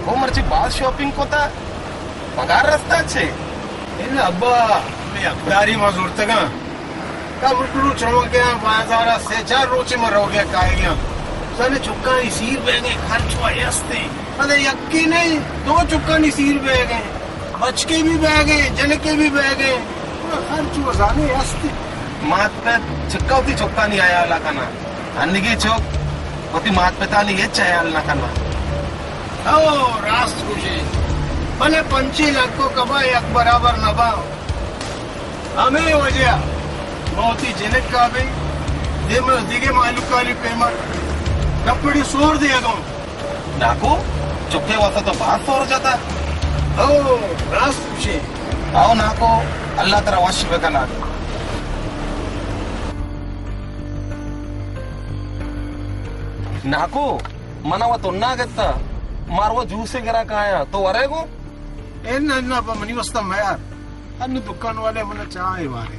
नाको मर्ची बाल शॉपिंग कोता पगार रस्ता छे એને અબ્બા મેં અખબારીમાં જોડતગા કાબુટલું ચમક્યા બાજારા સેચાર રોચીમાં રોગ્યા કાયગ્યા સને ચુક્કાની सीर બેગે ખર્ચો હસ્તે અને યક્કી નહીં दो चुक्कानी सीर બેગે बचके भी बैगे जनके भी बैगे खर्चो जाने हस्ते मात पे चिक्कावती चोक्का नहीं आया अल्लाह का ना अन्निगी चोक वती मात पे तानी ये चाहे अल्लाह का ना ओ रास्त खुशी भले 25 लाख को कबा एक बराबर नबा हमें वजह मोती जनक का भी दिगे मालूक वाली पेमेंट कपड़ी सोर देगा नाको चुक्के वासा तो बात सोर जाता ओ रास्त खुशी आओ नाको अल्लाह तेरा वश पे कना नाको मनावा तो ना गत्ता मारवा जूसे गिरा काया तो वरेगो एन्ना मनी वस्ता यार अन्य दुकान वाले मने चाय वारे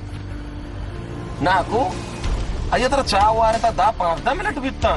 नाको अయ్య तेरा चाय वारे ता दा 5 मिनट बीतता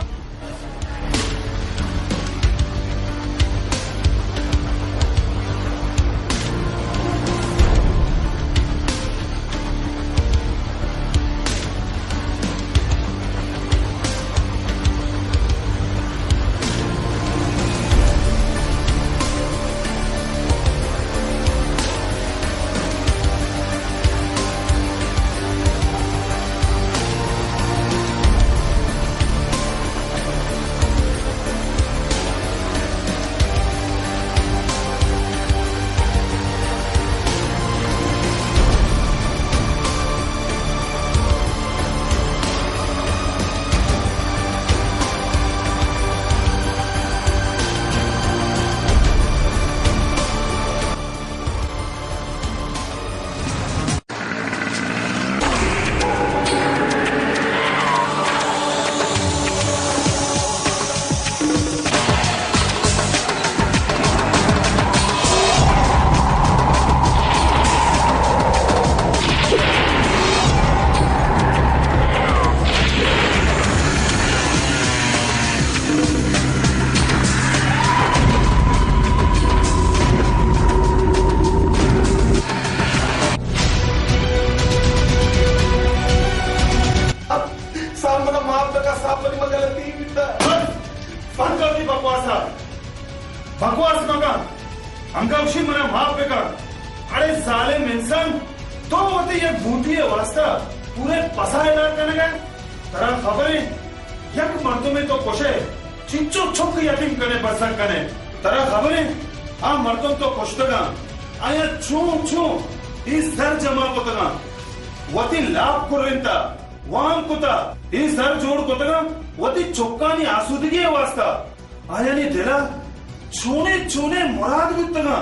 बकवास नका अंकलशी मला माफ बेका अरे जालिम इंसान तो होती एक बूटी वास्ता पूरे पसायला कनगा तरा खबर है यक मर्दों में तो कोशे चिंचो छुक यतीम कने बरसन कने तरा खबर है हाँ मर्दों तो कोशतगा आया छू छू इस सर जमा कोतगा वती लाभ कुरिंता वाम कुता इस सर जोड़ कोतगा वती चोक्कानी आसुदगी वास्ता आया नी दिला चूने चूने मुराद बितगा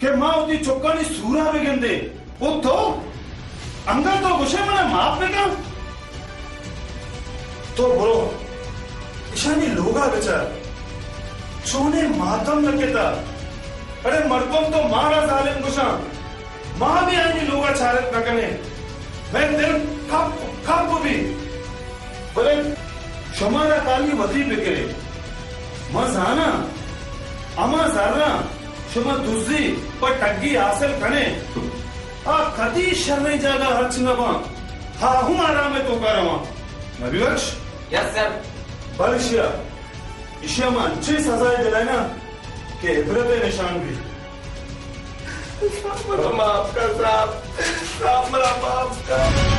के माँ उती चोक्कानी सूरा बेगंदे वो तो अंगा तो गुस्से में माफ बेगा तो ब्रो इशानी लोगा बेचार चूने मातम लगेता अरे मर्दों तो मारा जालिम गुस्सा माँ भी आनी लोगा चारत नकने मैं दिल कब भी बोले शुमारा काली वती बेकरे मजाना अमा जारना शुमा दुजी पर टग्गी हासिल कने आ कदी शर्ने जागा हर्च नवा हा हूं आराम में तो करवा नबी बख्श यस सर बलशिया इशिया में अच्छी सजाएं दिलाए ना के इबरत निशान भी माफ कर साहब माफ कर